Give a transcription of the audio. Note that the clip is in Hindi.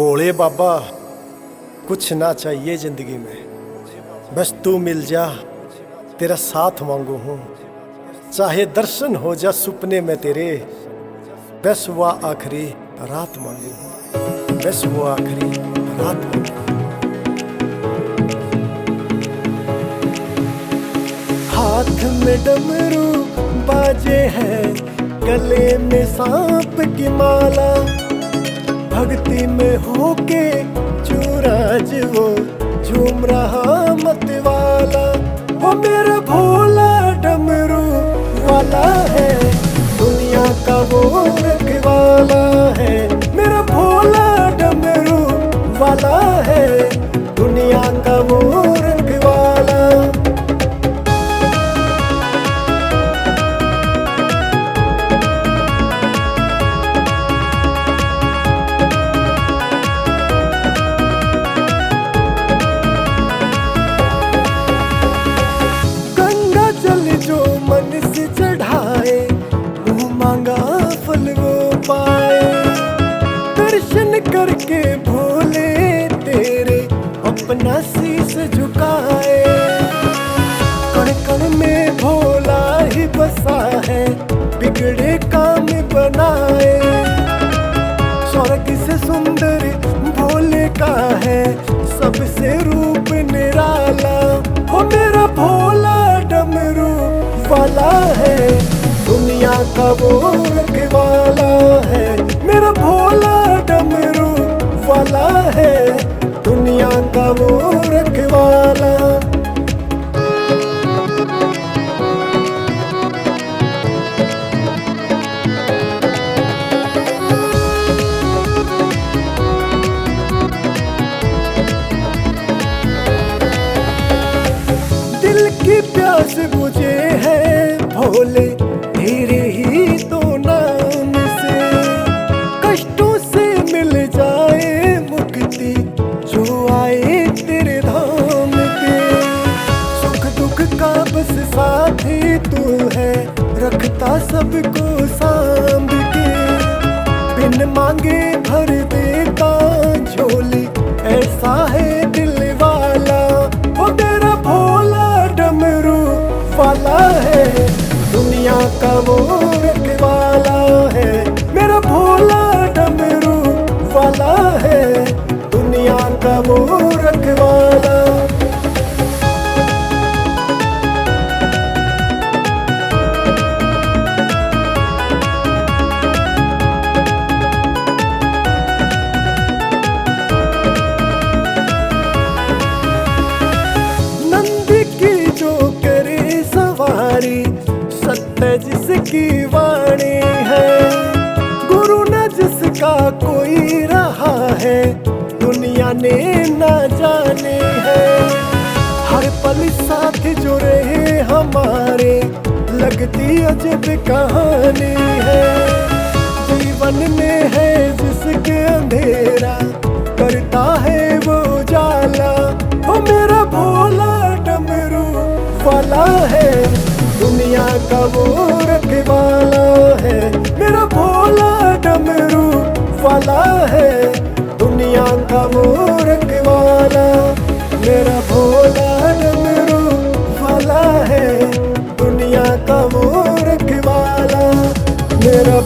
बोले बाबा कुछ ना चाहिए जिंदगी में, बस तू मिल जा, तेरा साथ मांगू हूँ। चाहे दर्शन हो जा सपने में तेरे, बस वो आखिरी रात मांगू हूँ, बस वो आखिरी रात मांगू हूँ। हाथ में डमरू बाजे है, गले में सांप की माला, भक्ति में होके चूराज वो झूम रहा मतवाला। वो मेरा भोला डमरू वाला है, दुनिया का वो रखवाला है। मेरा भोला डमरू वाला है, दुनिया का वो रखवाला। जो मन से चढ़ाए, मुँह मांगा फल वो पाए। दर्शन करके भोले तेरे अपना शीश झुकाए। कण कण में भोला ही बसा है, बिगड़े काम बनाए। स्वर्ग से सुंदर भोले का है, सबसे रूप निराला। वो मेरा भोला डमरू वाला है, दुनिया का वो रखवाला है। मेरा भोला डमरू वाला है, दुनिया का वो रखवाला। दिल की प्यास बुझे है भोले तेरे ही तो नाम से। कष्टों से मिल जाए मुक्ति, जो आए तेरे धाम पे। सुख दुख का बस साथी तू है, रखता सबको सांभ के। बिन मांगे भर देता झोली, ऐसा है दिल वाला। वो मेरा भोला डमरू वाला है, दुनिया का वो रखवाला है। मेरा भोला डमरू वाला है, दुनिया का वो रखवाला। सत्य जिसकी वाणी है, गुरु न जिसका कोई रहा है, दुनिया ने न जाने है। हर पल साथ जो रहे हमारे, लगती अजब कहानी है। जीवन में है जिसके अंधेरा, करता है वो उजाला। वो मेरा भोला डमरू वाला है, दुनिया का वो रखवाला है। मेरा भोला डमरू वाला है, दुनिया का वो रखवाला। मेरा भोला डमरू वाला है, दुनिया का वो रखवाला। मेरा